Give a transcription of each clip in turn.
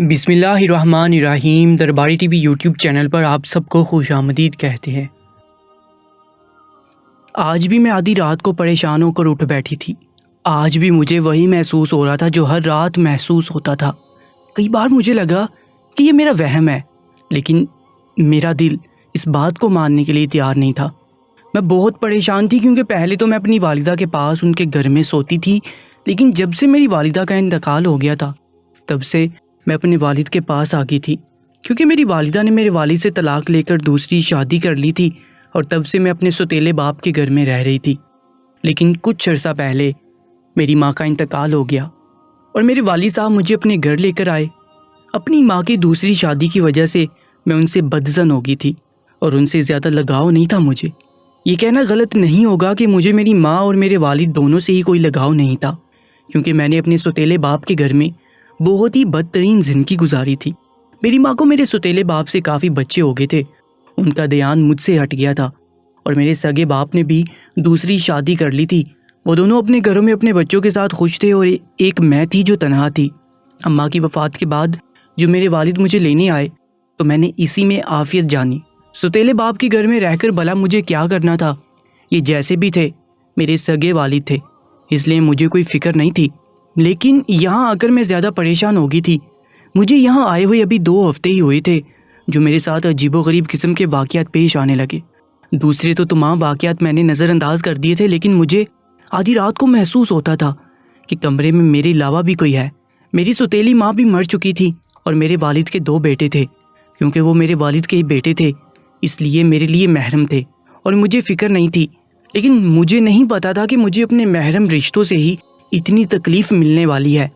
بسم اللہ الرحمن الرحیم۔ درباری ٹی وی یوٹیوب چینل پر آپ سب کو خوش آمدید کہتے ہیں۔ آج بھی میں آدھی رات کو پریشان ہو کر اٹھ بیٹھی تھی۔ آج بھی مجھے وہی محسوس ہو رہا تھا جو ہر رات محسوس ہوتا تھا۔ کئی بار مجھے لگا کہ یہ میرا وہم ہے، لیکن میرا دل اس بات کو ماننے کے لیے تیار نہیں تھا۔ میں بہت پریشان تھی کیونکہ پہلے تو میں اپنی والدہ کے پاس ان کے گھر میں سوتی تھی، لیکن جب سے میری والدہ کا انتقال ہو گیا تھا تب سے میں اپنے والد کے پاس آ گئی تھی، کیونکہ میری والدہ نے میرے والد سے طلاق لے کر دوسری شادی کر لی تھی اور تب سے میں اپنے سوتیلے باپ کے گھر میں رہ رہی تھی۔ لیکن کچھ عرصہ پہلے میری ماں کا انتقال ہو گیا اور میرے والد صاحب مجھے اپنے گھر لے کر آئے۔ اپنی ماں کی دوسری شادی کی وجہ سے میں ان سے بدظن ہو گئی تھی اور ان سے زیادہ لگاؤ نہیں تھا مجھے۔ یہ کہنا غلط نہیں ہوگا کہ مجھے میری ماں اور میرے والد دونوں سے ہی کوئی لگاؤ نہیں تھا، کیونکہ میں نے اپنے سوتیلے باپ کے گھر میں بہت ہی بدترین زندگی گزاری تھی۔ میری ماں کو میرے سوتیلے باپ سے کافی بچے ہو گئے تھے، ان کا دھیان مجھ سے ہٹ گیا تھا، اور میرے سگے باپ نے بھی دوسری شادی کر لی تھی۔ وہ دونوں اپنے گھروں میں اپنے بچوں کے ساتھ خوش تھے اور ایک میں تھی جو تنہا تھی۔ اماں کی وفات کے بعد جو میرے والد مجھے لینے آئے تو میں نے اسی میں عافیت جانی۔ سوتیلے باپ کے گھر میں رہ کر بھلا مجھے کیا کرنا تھا؟ یہ جیسے بھی تھے میرے سگے والد تھے، اس لیے مجھے کوئی فکر نہیں تھی۔ لیکن یہاں آ کر میں زیادہ پریشان ہو گئی تھی۔ مجھے یہاں آئے ہوئے ابھی 2 ہفتے ہی ہوئے تھے جو میرے ساتھ عجیب و غریب قسم کے واقعات پیش آنے لگے۔ دوسرے تو تمام واقعات میں نے نظر انداز کر دیے تھے، لیکن مجھے آدھی رات کو محسوس ہوتا تھا کہ کمرے میں میرے علاوہ بھی کوئی ہے۔ میری سوتیلی ماں بھی مر چکی تھی اور میرے والد کے 2 بیٹے تھے۔ کیونکہ وہ میرے والد کے ہی بیٹے تھے اس لیے میرے لیے محرم تھے اور مجھے فکر نہیں تھی۔ لیکن مجھے نہیں پتا تھا کہ مجھے اپنے محرم رشتوں سے ہی اتنی تکلیف ملنے والی ہے۔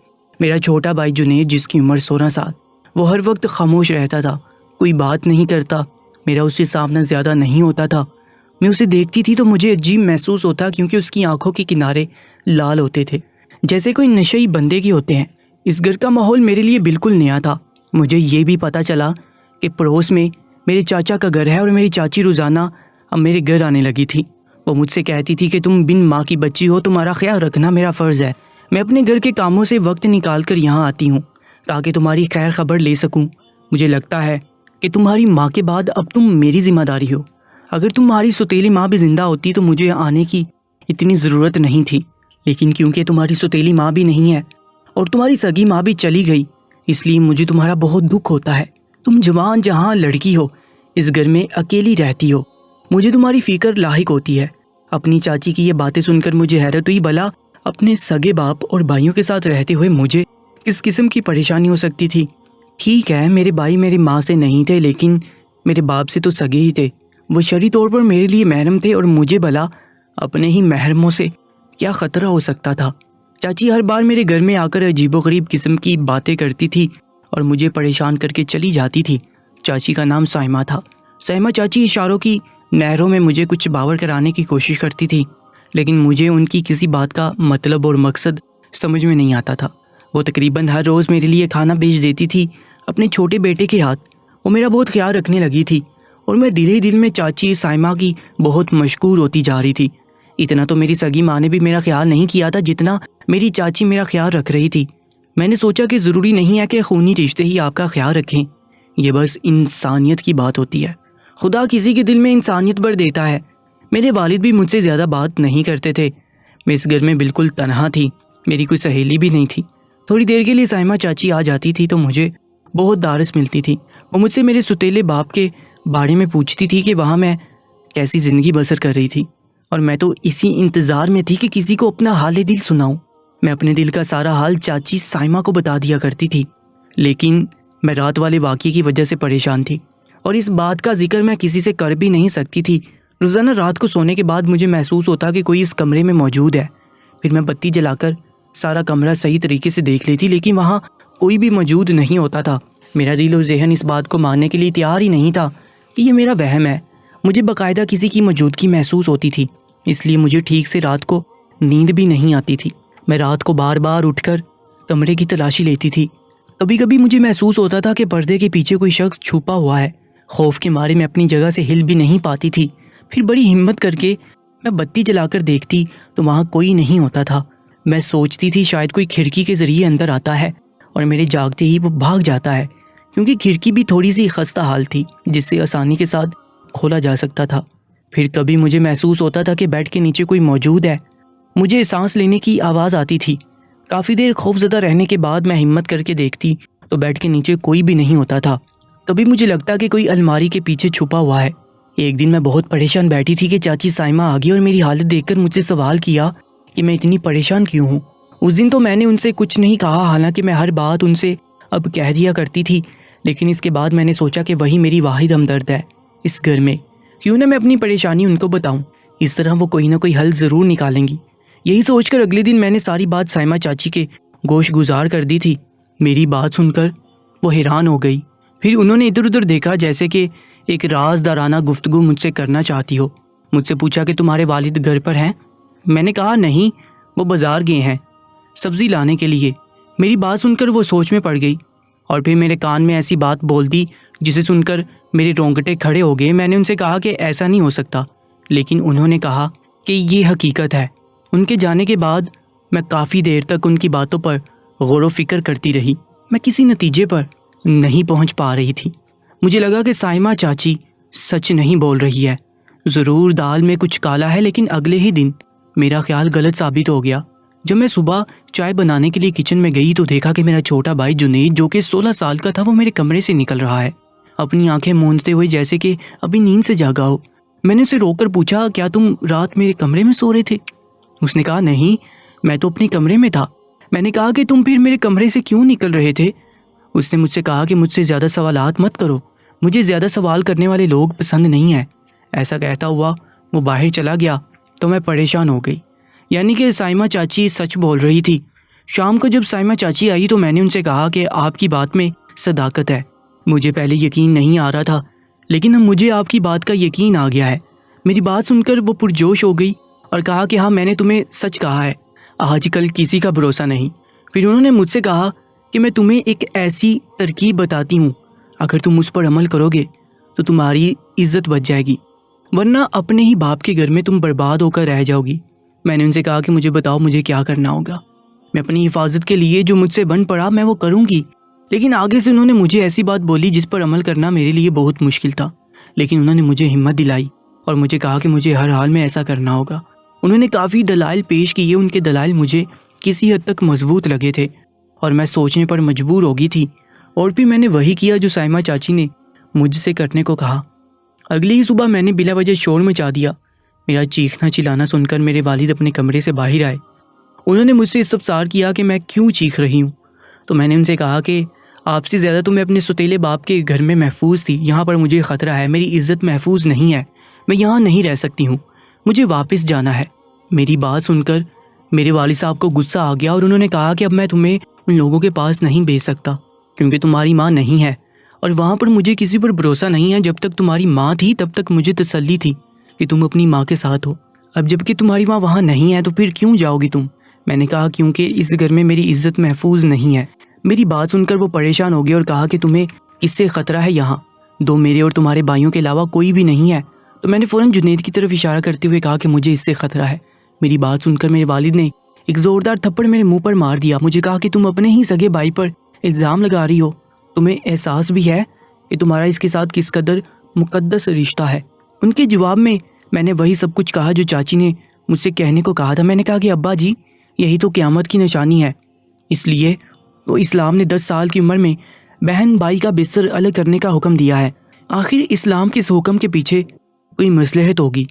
میرا چھوٹا بھائی جنید، جس کی عمر 16 سال، وہ ہر وقت خاموش رہتا تھا، کوئی بات نہیں کرتا، میرا اس سے سامنا زیادہ نہیں ہوتا تھا۔ میں اسے دیکھتی تھی تو مجھے عجیب محسوس ہوتا کیونکہ اس کی آنکھوں کے کنارے لال ہوتے تھے جیسے کوئی نشئی بندے کی ہوتے ہیں۔ اس گھر کا ماحول میرے لیے بالکل نیا تھا۔ مجھے یہ بھی پتا چلا کہ پڑوس میں میرے چاچا کا گھر ہے اور میری چاچی روزانہ اب میرے گھر آنے لگی تھی۔ وہ مجھ سے کہتی تھی کہ تم بن ماں کی بچی ہو، تمہارا خیال رکھنا میرا فرض ہے۔ میں اپنے گھر کے کاموں سے وقت نکال کر یہاں آتی ہوں تاکہ تمہاری خیر خبر لے سکوں۔ مجھے لگتا ہے کہ تمہاری ماں کے بعد اب تم میری ذمہ داری ہو۔ اگر تمہاری سوتیلی ماں بھی زندہ ہوتی تو مجھے آنے کی اتنی ضرورت نہیں تھی، لیکن کیونکہ تمہاری سوتیلی ماں بھی نہیں ہے اور تمہاری سگی ماں بھی چلی گئی، اس لیے مجھے تمہارا بہت دکھ ہوتا ہے۔ تم جوان جہاں لڑکی ہو، اس گھر میں اکیلی رہتی ہو، مجھے تمہاری فکر لاحق ہوتی ہے۔ اپنی چاچی کی یہ باتیں سن کر مجھے حیرت ہوئی، بھلا اپنے سگے باپ اور بھائیوں کے ساتھ رہتے ہوئے مجھے کس قسم کی پریشانی ہو سکتی تھی۔ ٹھیک ہے، میرے بھائی میری ماں سے نہیں تھے، لیکن میرے باپ سے تو سگے ہی تھے۔ وہ شرعی طور پر میرے لیے محرم تھے اور مجھے بھلا اپنے ہی محرموں سے کیا خطرہ ہو سکتا تھا؟ چاچی ہر بار میرے گھر میں آ کر عجیب و غریب قسم کی باتیں کرتی تھی اور مجھے پریشان کر کے چلی جاتی تھی۔ چاچی کا نام سائمہ تھا۔ سائمہ چاچی اشاروں کی نہروں میں مجھے کچھ باور کرانے کی کوشش کرتی تھی، لیکن مجھے ان کی کسی بات کا مطلب اور مقصد سمجھ میں نہیں آتا تھا۔ وہ تقریباً ہر روز میرے لیے کھانا بھیج دیتی تھی اپنے چھوٹے بیٹے کے ہاتھ۔ وہ میرا بہت خیال رکھنے لگی تھی اور میں دل ہی دل میں چاچی سائمہ کی بہت مشکور ہوتی جا رہی تھی۔ اتنا تو میری سگی ماں نے بھی میرا خیال نہیں کیا تھا جتنا میری چاچی میرا خیال رکھ رہی تھی۔ میں نے سوچا کہ ضروری نہیں ہے کہ خونی رشتے ہی آپ کا خیال رکھیں، یہ بس انسانیت کی بات ہوتی ہے۔ خدا کسی کے دل میں انسانیت بھر دیتا ہے۔ میرے والد بھی مجھ سے زیادہ بات نہیں کرتے تھے۔ میں اس گھر میں بالکل تنہا تھی، میری کوئی سہیلی بھی نہیں تھی۔ تھوڑی دیر کے لیے سائمہ چاچی آ جاتی تھی تو مجھے بہت دارس ملتی تھی۔ وہ مجھ سے میرے سوتیلے باپ کے بارے میں پوچھتی تھی کہ وہاں میں کیسی زندگی بسر کر رہی تھی، اور میں تو اسی انتظار میں تھی کہ کسی کو اپنا حال دل سناؤں۔ میں اپنے دل کا سارا حال چاچی سائمہ کو بتا دیا کرتی تھی، لیکن میں رات والے واقعے کی وجہ سے پریشان تھی اور اس بات کا ذکر میں کسی سے کر بھی نہیں سکتی تھی۔ روزانہ رات کو سونے کے بعد مجھے محسوس ہوتا کہ کوئی اس کمرے میں موجود ہے۔ پھر میں بتی جلا کر سارا کمرہ صحیح طریقے سے دیکھ لیتی، لیکن وہاں کوئی بھی موجود نہیں ہوتا تھا۔ میرا دل اور ذہن اس بات کو ماننے کے لیے تیار ہی نہیں تھا کہ یہ میرا وہم ہے۔ مجھے باقاعدہ کسی کی موجودگی محسوس ہوتی تھی، اس لیے مجھے ٹھیک سے رات کو نیند بھی نہیں آتی تھی۔ میں رات کو بار بار اٹھ کر کمرے کی تلاشی لیتی تھی۔ کبھی کبھی مجھے محسوس ہوتا تھا کہ پردے کے پیچھے کوئی شخص چھپا ہوا ہے۔ خوف کے مارے میں اپنی جگہ سے ہل بھی نہیں پاتی تھی۔ پھر بڑی ہمت کر کے میں بتی جلا کر دیکھتی تو وہاں کوئی نہیں ہوتا تھا۔ میں سوچتی تھی شاید کوئی کھڑکی کے ذریعے اندر آتا ہے اور میرے جاگتے ہی وہ بھاگ جاتا ہے، کیونکہ کھڑکی بھی تھوڑی سی خستہ حال تھی جس سے آسانی کے ساتھ کھولا جا سکتا تھا۔ پھر کبھی مجھے محسوس ہوتا تھا کہ بیڈ کے نیچے کوئی موجود ہے۔ مجھے سانس لینے کی آواز آتی تھی۔ کافی دیر خوفزدہ رہنے کے بعد میں ہمت کر کے دیکھتی تو بیڈ کے نیچے کوئی بھی نہیں ہوتا تھا۔ کبھی مجھے لگتا کہ کوئی الماری کے پیچھے چھپا ہوا ہے۔ ایک دن میں بہت پریشان بیٹھی تھی کہ چاچی سائمہ آ گئی اور میری حالت دیکھ کر مجھ سے سوال کیا کہ میں اتنی پریشان کیوں ہوں۔ اس دن تو میں نے ان سے کچھ نہیں کہا، حالانکہ میں ہر بات ان سے اب کہہ دیا کرتی تھی، لیکن اس کے بعد میں نے سوچا کہ وہی میری واحد ہمدرد ہے اس گھر میں، کیوں نہ میں اپنی پریشانی ان کو بتاؤں، اس طرح وہ کوئی نہ کوئی حل ضرور نکالیں گی۔ یہی سوچ کر اگلے دن میں نے ساری بات سائمہ چاچی کے گوش گزار کر دی تھی۔ میری بات سن کر وہ حیران ہو گئی۔ پھر انہوں نے ادھر ادھر دیکھا جیسے کہ ایک رازدارانہ گفتگو مجھ سے کرنا چاہتی ہو۔ مجھ سے پوچھا کہ تمہارے والد گھر پر ہیں؟ میں نے کہا نہیں، وہ بازار گئے ہیں سبزی لانے کے لیے۔ میری بات سن کر وہ سوچ میں پڑ گئی اور پھر میرے کان میں ایسی بات بول دی جسے سن کر میرے رونگٹے کھڑے ہو گئے۔ میں نے ان سے کہا کہ ایسا نہیں ہو سکتا، لیکن انہوں نے کہا کہ یہ حقیقت ہے۔ ان کے جانے کے بعد میں کافی دیر تک ان کی باتوں پر غور و فکر کرتی رہی۔ میں کسی نتیجے پر نہیں پہنچ پا رہی تھی۔ مجھے لگا کہ سائمہ چاچی سچ نہیں بول رہی ہے، ضرور دال میں کچھ کالا ہے۔ لیکن اگلے ہی دن میرا خیال غلط ثابت ہو گیا۔ جب میں صبح چائے بنانے کے لیے کچن میں گئی تو دیکھا کہ میرا چھوٹا بھائی جنید، جو کہ 16 سال کا تھا، وہ میرے کمرے سے نکل رہا ہے، اپنی آنکھیں موندتے ہوئے جیسے کہ ابھی نیند سے جاگا ہو۔ میں نے اسے روک کر پوچھا، کیا تم رات میرے کمرے میں سو رہے تھے؟ اس نے کہا نہیں، میں تو اپنے کمرے میں تھا۔ میں نے کہا کہ تم پھر میرے کمرے سے کیوں نکل رہے تھے؟ اس نے مجھ سے کہا کہ مجھ سے زیادہ سوالات مت کرو، مجھے زیادہ سوال کرنے والے لوگ پسند نہیں ہیں۔ ایسا کہتا ہوا وہ باہر چلا گیا تو میں پریشان ہو گئی، یعنی کہ سائمہ چاچی سچ بول رہی تھی۔ شام کو جب سائمہ چاچی آئی تو میں نے ان سے کہا کہ آپ کی بات میں صداقت ہے۔ مجھے پہلے یقین نہیں آ رہا تھا، لیکن اب مجھے آپ کی بات کا یقین آ گیا ہے۔ میری بات سن کر وہ پرجوش ہو گئی اور کہا کہ ہاں، میں نے تمہیں سچ کہا ہے، آج کل کسی کا بھروسہ نہیں۔ پھر انہوں نے مجھ سے کہا کہ میں تمہیں ایک ایسی ترکیب بتاتی ہوں، اگر تم اس پر عمل کرو گے تو تمہاری عزت بچ جائے گی، ورنہ اپنے ہی باپ کے گھر میں تم برباد ہو کر رہ جاؤ گی۔ میں نے ان سے کہا کہ مجھے بتاؤ مجھے کیا کرنا ہوگا، میں اپنی حفاظت کے لیے جو مجھ سے بن پڑا میں وہ کروں گی۔ لیکن آگے سے انہوں نے مجھے ایسی بات بولی جس پر عمل کرنا میرے لیے بہت مشکل تھا، لیکن انہوں نے مجھے ہمت دلائی اور مجھے کہا کہ مجھے ہر حال میں ایسا کرنا ہوگا۔ انہوں نے کافی دلائل پیش کیے، ان کے دلائل مجھے کسی حد تک مضبوط لگے تھے اور میں سوچنے پر مجبور ہو گئی تھی، اور پھر میں نے وہی کیا جو سائمہ چاچی نے مجھ سے کرنے کو کہا۔ اگلی ہی صبح میں نے بلا وجہ شور مچا دیا۔ میرا چیخنا چلانا سن کر میرے والد اپنے کمرے سے باہر آئے۔ انہوں نے مجھ سے استفسار کیا کہ میں کیوں چیخ رہی ہوں، تو میں نے ان سے کہا کہ آپ سے زیادہ تو میں اپنے ستیلے باپ کے گھر میں محفوظ تھی، یہاں پر مجھے خطرہ ہے، میری عزت محفوظ نہیں ہے، میں یہاں نہیں رہ سکتی ہوں، مجھے واپس جانا ہے۔ میری بات سن کر میرے والد صاحب کو غصہ آ گیا اور انہوں نے کہا کہ اب میں تمہیں ان لوگوں کے پاس نہیں بھیج سکتا، کیونکہ تمہاری ماں نہیں ہے اور وہاں پر مجھے کسی پر بھروسہ نہیں ہے۔ جب تک تمہاری ماں تھی تب تک مجھے تسلی تھی کہ تم اپنی ماں کے ساتھ ہو، اب جب کہ تمہاری ماں وہاں نہیں ہے تو پھر کیوں جاؤ گی تم؟ میں نے کہا کیونکہ اس گھر میں میری عزت محفوظ نہیں ہے۔ میری بات سن کر وہ پریشان ہو گیا اور کہا کہ تمہیں کس سے خطرہ ہے، یہاں دو میرے اور تمہارے بھائیوں کے علاوہ کوئی بھی نہیں ہے۔ تو میں نے فوراً جنید کی طرف اشارہ کرتے ہوئے کہا کہ مجھے اس سے خطرہ ہے۔ میری بات سن کر میرے والد نے ایک زوردار تھپڑ میرے منہ پر مار دیا، مجھے کہا کہ تم اپنے ہی سگے بھائی پر الزام لگا رہی ہو، تمہیں احساس بھی ہے کہ تمہارا اس کے ساتھ کس قدر مقدس رشتہ ہے؟ ان کے جواب میں نے وہی سب کچھ کہا جو چاچی نے مجھ سے کہنے کو کہا تھا۔ میں نے کہا کہ ابا جی، یہی تو قیامت کی نشانی ہے، اس لیے تو اسلام نے 10 سال کی عمر میں بہن بھائی کا بستر الگ کرنے کا حکم دیا ہے۔ آخر اسلام کے اس حکم کے پیچھے کوئی مصلحت ہوگی،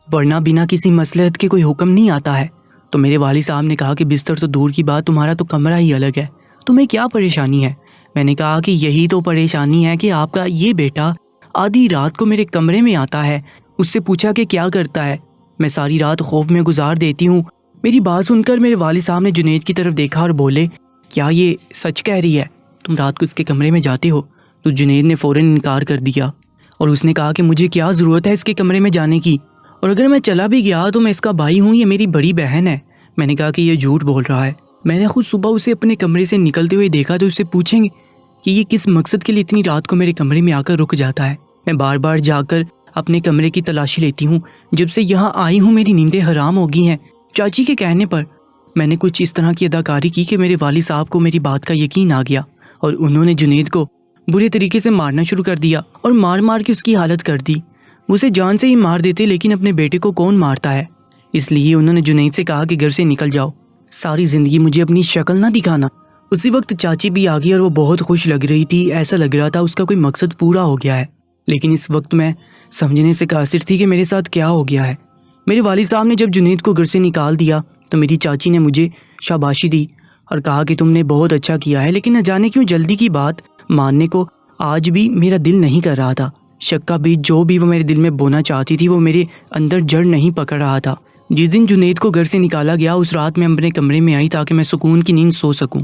ورنہ بنا کسی مصلحت کے کوئی حکم نہیں آتا ہے۔ تو میرے والد صاحب نے کہا کہ بستر تو دور کی بات، تمہارا تو کمرہ ہی الگ ہے، تمہیں کیا پریشانی ہے؟ میں نے کہا کہ یہی تو پریشانی ہے کہ آپ کا یہ بیٹا آدھی رات کو میرے کمرے میں آتا ہے، اس سے پوچھا کہ کیا کرتا ہے، میں ساری رات خوف میں گزار دیتی ہوں۔ میری بات سن کر میرے والد صاحب نے جنید کی طرف دیکھا اور بولے، کیا یہ سچ کہہ رہی ہے، تم رات کو اس کے کمرے میں جاتے ہو؟ تو جنید نے فوراً انکار کر دیا اور اس نے کہا کہ مجھے کیا ضرورت ہے اس کے کمرے میں جانے کی، اور اگر میں چلا بھی گیا تو میں اس کا بھائی ہوں، یہ میری بڑی بہن ہے۔ میں نے کہا کہ یہ جھوٹ بول رہا ہے۔ میں نے خود صبح اسے اپنے کمرے سے نکلتے ہوئے دیکھا تو اس سے پوچھیں گے کہ یہ کس مقصد کے لیے اتنی رات کو میرے کمرے میں آ کر رک جاتا ہے۔ میں بار بار جا کر اپنے کمرے کی تلاشی لیتی ہوں، جب سے یہاں آئی ہوں میری نیندیں حرام ہو گئی ہیں چاچی کے کہنے پر۔ میں نے کچھ اس طرح کی اداکاری کی کہ میرے والد صاحب کو میری بات کا یقین آ گیا اور انہوں نے جنید کو برے طریقے سے مارنا شروع کر دیا اور مار مار کے اس کی حالت کر دی۔ وہ اسے جان سے ہی مار دیتے، لیکن اپنے بیٹے کو کون مارتا ہے؟ اس لیے انہوں نے جنید سے کہا کہ گھر سے نکل جاؤ، ساری زندگی مجھے اپنی شکل نہ دکھانا۔ اسی وقت چاچی بھی آ گئی اور وہ بہت خوش لگ رہی تھی، ایسا لگ رہا تھا اس کا کوئی مقصد پورا ہو گیا ہے۔ لیکن اس وقت میں سمجھنے سے قاصر تھی کہ میرے ساتھ کیا ہو گیا ہے۔ میرے والد صاحب نے جب جنید کو گھر سے نکال دیا تو میری چاچی نے مجھے شاباشی دی اور کہا کہ تم نے بہت اچھا کیا ہے، لیکن نہ جانے کیوں جلدی کی بات ماننے کو آج بھی میرا دل نہیں کر رہا تھا۔ شک کا بیج جو بھی وہ میرے دل میں بونا چاہتی تھی وہ میرے اندر جڑ نہیں پکڑ رہا تھا۔ جس دن جنید کو گھر سے نکالا گیا اس رات میں اپنے کمرے میں آئی تاکہ میں سکون کی نیند سو سکوں۔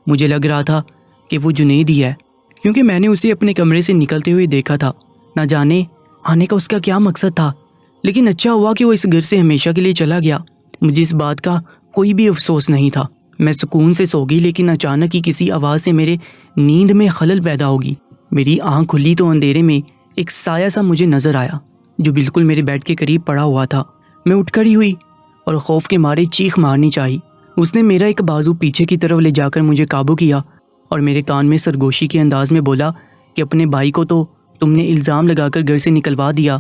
مجھے لگ رہا تھا کہ وہ جنید ہی ہے، کیونکہ میں نے اسے اپنے کمرے سے نکلتے ہوئے دیکھا تھا۔ نہ جانے آنے کا اس کا کیا مقصد تھا، لیکن اچھا ہوا کہ وہ اس گھر سے ہمیشہ کے لیے چلا گیا۔ مجھے اس بات کا کوئی بھی افسوس نہیں تھا۔ میں سکون سے سو گئی، لیکن اچانک ہی کسی آواز سے میرے نیند میں خلل پیدا ہوگی۔ میری آنکھ کھلی تو اندھیرے میں ایک سایہ سا مجھے نظر آیا جو بالکل میرے بیڈ کے قریب پڑا ہوا تھا۔ میں اٹھ کھڑی ہوئی اور خوف کے مارے چیخ مارنی چاہی۔ اس نے میرا ایک بازو پیچھے کی طرف لے جا کر مجھے قابو کیا اور میرے کان میں سرگوشی کے انداز میں بولا کہ اپنے بھائی کو تو تم نے الزام لگا کر گھر سے نکلوا دیا،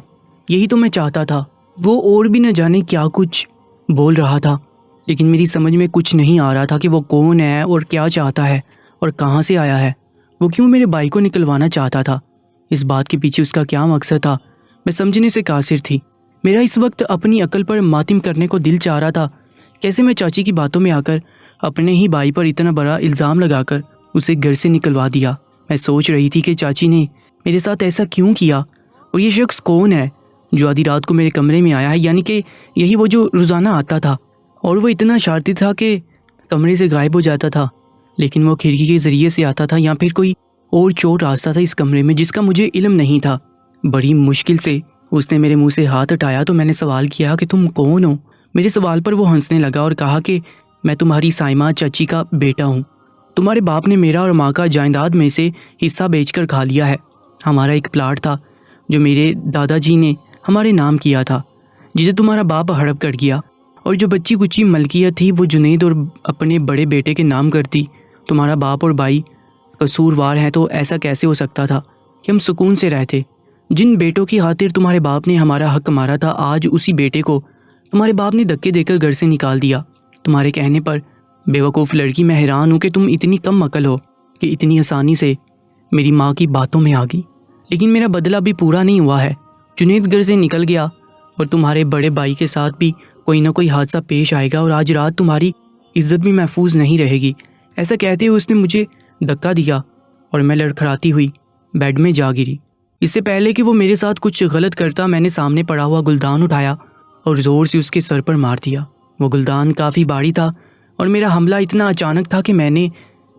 یہی تو میں چاہتا تھا۔ وہ اور بھی نہ جانے کیا کچھ بول رہا تھا، لیکن میری سمجھ میں کچھ نہیں آ رہا تھا کہ وہ کون ہے اور کیا چاہتا ہے اور کہاں سے آیا ہے۔ وہ کیوں میرے بھائی کو نکلوانا چاہتا تھا؟ اس بات کے پیچھے اس کا کیا مقصد تھا؟ میں سمجھنے سے قاصر تھی۔ میرا اس وقت اپنی عقل پر ماتم کرنے کو دل چاہ رہا تھا۔ کیسے میں چاچی کی باتوں میں آ کر اپنے ہی بھائی پر اتنا بڑا الزام لگا کر اسے گھر سے نکلوا دیا۔ میں سوچ رہی تھی کہ چاچی نے میرے ساتھ ایسا کیوں کیا، اور یہ شخص کون ہے جو آدھی رات کو میرے کمرے میں آیا ہے، یعنی کہ یہی وہ جو روزانہ آتا تھا اور وہ اتنا شرارتی تھا کہ کمرے سے غائب ہو جاتا تھا، لیکن وہ کھڑکی کے ذریعے سے آتا تھا یا پھر کوئی اور چور راستہ تھا اس کمرے میں جس کا مجھے علم نہیں تھا۔ بڑی مشکل سے اس نے میرے منہ سے ہاتھ ہٹایا تو میں نے سوال کیا کہ تم کون ہو؟ میرے سوال پر وہ ہنسنے لگا اور کہا کہ میں تمہاری سائمہ چچی کا بیٹا ہوں۔ تمہارے باپ نے میرا اور ماں کا جائیداد میں سے حصہ بیچ کر کھا لیا ہے۔ ہمارا ایک پلاٹ تھا جو میرے دادا جی نے ہمارے نام کیا تھا، جسے تمہارا باپ ہڑپ کر گیا، اور جو بچی کچی ملکیت تھی وہ جنید اور اپنے بڑے بیٹے کے نام کرتی۔ تمہارا باپ اور بھائی قصوروار ہیں، تو ایسا کیسے ہو سکتا تھا کہ ہم سکون سے رہتے؟ جن بیٹوں کی خاطر تمہارے باپ نے ہمارا حق مارا تھا، آج اسی بیٹے کو تمہارے باپ نے دھکے دے کر گھر سے نکال دیا۔ تمہارے کہنے پر بے وقوف لڑکی، میں حیران ہوں کہ تم اتنی کم عقل ہو کہ اتنی آسانی سے میری ماں کی باتوں میں آ گئی۔ لیکن میرا بدلہ بھی پورا نہیں ہوا ہے۔ جنید گھر سے نکل گیا اور تمہارے بڑے بھائی کے ساتھ بھی کوئی نہ کوئی حادثہ پیش آئے گا، اور آج رات تمہاری عزت بھی محفوظ نہیں رہے گی۔ ایسا کہتے ہوئے اس نے مجھے دھکا دیا اور میں لڑکھڑاتی ہوئی بیڈ میں جا گری۔ اس سے پہلے کہ وہ میرے ساتھ کچھ غلط کرتا، میں نے سامنے پڑا ہوا گلدان اٹھایا اور زور سے اس کے سر پر مار دیا۔ وہ گلدان کافی بھاری تھا اور میرا حملہ اتنا اچانک تھا کہ میں نے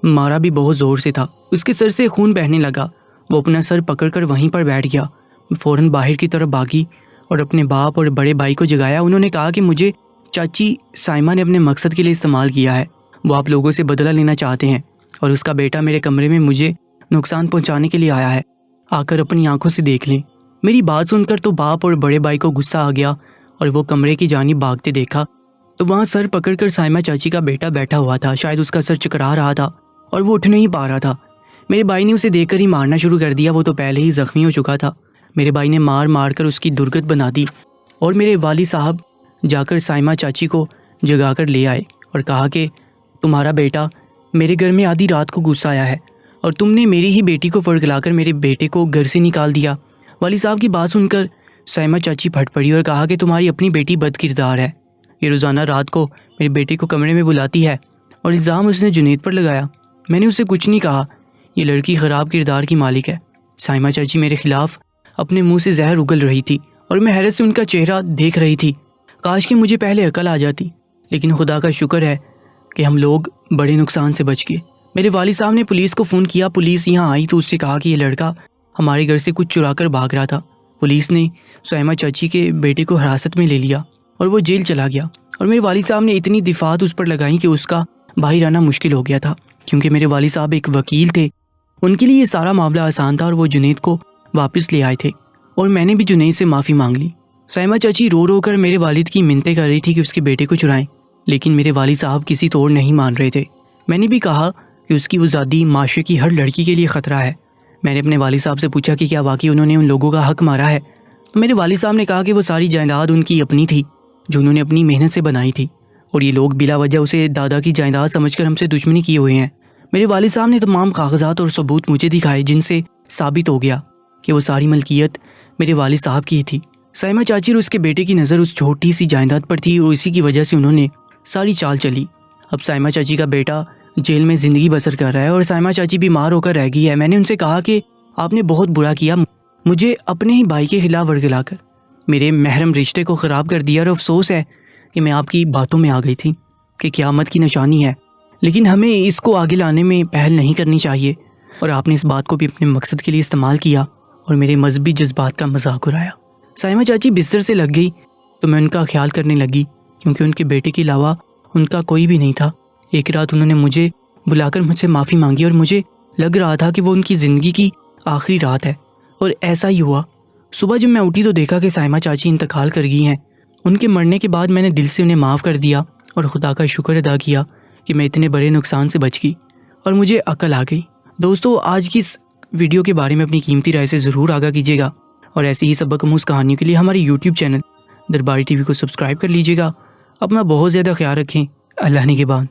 مارا بھی بہت زور سے تھا۔ اس کے سر سے خون بہنے لگا۔ وہ اپنا سر پکڑ کر وہیں پر بیٹھ گیا۔ فوراً باہر کی طرف بھاگی اور اپنے باپ اور بڑے بھائی کو جگایا۔ انہوں نے کہا کہ مجھے چاچی سائمہ نے اپنے مقصد کے لیے استعمال کیا ہے۔ وہ آپ لوگوں سے بدلہ لینا چاہتے ہیں، اور اس کا بیٹا میرے کمرے میں مجھے نقصان پہنچانے کے لیے آیا ہے۔ آ کر اپنی آنکھوں سے دیکھ لیں۔ میری بات سن کر تو باپ اور بڑے بھائی کو غصہ آ گیا اور وہ کمرے کی جانب بھاگتے دیکھا تو وہاں سر پکڑ کر سائمہ چاچی کا بیٹا بیٹھا ہوا تھا۔ شاید اس کا سر چکرا رہا تھا اور وہ اٹھ نہیں پا رہا تھا۔ میرے بھائی نے اسے دیکھ کر ہی مارنا شروع کر دیا۔ وہ تو پہلے ہی زخمی ہو چکا تھا۔ میرے بھائی نے مار مار کر اس کی درگت بنا دی، اور میرے والد صاحب جا کر سائمہ چاچی کو جگا کر لے آئے اور کہا کہ تمہارا بیٹا میرے گھر میں آدھی رات کو گھس آیا ہے اور تم نے میری ہی بیٹی کو فرگلا کر میرے بیٹے کو گھر سے نکال دیا۔ والد صاحب کی بات سن کر سائمہ چاچی پھٹ پڑی اور کہا کہ تمہاری اپنی بیٹی بد کردار ہے، یہ روزانہ رات کو میرے بیٹے کو کمرے میں بلاتی ہے، اور الزام اس نے جنید پر لگایا۔ میں نے اسے کچھ نہیں کہا، یہ لڑکی خراب کردار کی مالک ہے۔ سائمہ چاچی میرے خلاف اپنے منہ سے زہر اگل رہی تھی اور میں حیرت سے ان کا چہرہ دیکھ رہی تھی۔ کاش کہ مجھے پہلے عقل آ جاتی، لیکن خدا کا شکر ہے کہ ہم لوگ بڑے نقصان سے بچ گئے۔ میرے والد صاحب نے پولیس کو فون کیا۔ پولیس یہاں آئی تو اس سے کہا کہ یہ لڑکا ہمارے گھر سے کچھ چرا کر بھاگ رہا تھا۔ پولیس نے سائمہ چاچی کے بیٹے کو حراست میں لے لیا اور وہ جیل چلا گیا، اور میرے والد صاحب نے اتنی دفعات اس پر لگائیں کہ اس کا باہر آنا مشکل ہو گیا تھا، کیونکہ میرے والد صاحب ایک وکیل تھے۔ ان کے لیے یہ سارا معاملہ آسان تھا، اور وہ جنید کو واپس لے آئے تھے، اور میں نے بھی جنید سے معافی مانگ لی۔ سائمہ چاچی رو رو کر میرے والد کی منتیں کر رہی تھی کہ اس کے بیٹے کو چرائیں، لیکن میرے والد صاحب کسی طور نہیں مان رہے تھے۔ میں نے بھی کہا کہ اس کی آزادی معاشرے کی ہر لڑکی کے لیے خطرہ ہے۔ میں نے اپنے والد صاحب سے پوچھا کہ کیا واقعی انہوں نے ان لوگوں کا حق مارا ہے؟ تو میرے والد صاحب نے کہا کہ وہ ساری جائیداد ان کی اپنی تھی جو انہوں نے اپنی محنت سے بنائی تھی، اور یہ لوگ بلا وجہ اسے دادا کی جائیداد سمجھ کر ہم سے دشمنی کیے ہوئے ہیں۔ میرے والد صاحب نے تمام کاغذات اور ثبوت مجھے دکھائے جن سے ثابت ہو گیا کہ وہ ساری ملکیت میرے والد صاحب کی تھی۔ سائمہ چاچی اور اس کے بیٹے کی نظر اس چھوٹی سی جائیداد پر تھی اور اسی کی وجہ سے انہوں نے ساری چال چلی۔ اب سائمہ چاچی کا بیٹا جیل میں زندگی بسر کر رہا ہے اور سائمہ چاچی بیمار ہو کر رہ گئی ہے۔ میں نے ان سے کہا کہ آپ نے بہت برا کیا مجھے اپنے ہی بھائی کے خلاف ورگلا کر میرے محرم رشتے کو خراب کر دیا، اور افسوس ہے کہ میں آپ کی باتوں میں آ گئی تھی کہ قیامت کی نشانی ہے، لیکن ہمیں اس کو آگے لانے میں پہل نہیں کرنی چاہیے، اور آپ نے اس بات کو بھی اپنے مقصد کے لیے استعمال کیا اور میرے مذہبی جذبات کا مذاق اڑایا۔ سائمہ چاچی بستر سے لگ گئی تو میں ان کا خیال کرنے لگی، کیونکہ ان کے بیٹے کے علاوہ ان کا کوئی بھی نہیں تھا۔ ایک رات انہوں نے مجھے بلا کر مجھ سے معافی مانگی، اور مجھے لگ رہا تھا کہ وہ ان کی زندگی کی آخری رات ہے، اور ایسا ہی ہوا۔ صبح جب میں اٹھی تو دیکھا کہ سائمہ چاچی انتقال کر گئی ہیں۔ ان کے مرنے کے بعد میں نے دل سے انہیں معاف کر دیا اور خدا کا شکر ادا کیا کہ میں اتنے بڑے نقصان سے بچ گئی اور مجھے عقل آ گئی۔ دوستو، آج کی اس ویڈیو کے بارے میں اپنی قیمتی رائے سے ضرور آگاہ کیجیے گا، اور ایسی ہی سبق آموز کہانیوں کے لیے ہماری یوٹیوب چینل درباری ٹی وی کو سبسکرائب کر لیجیے گا۔ اپنا بہت زیادہ خیال رکھیں۔ اللہ نگہبان۔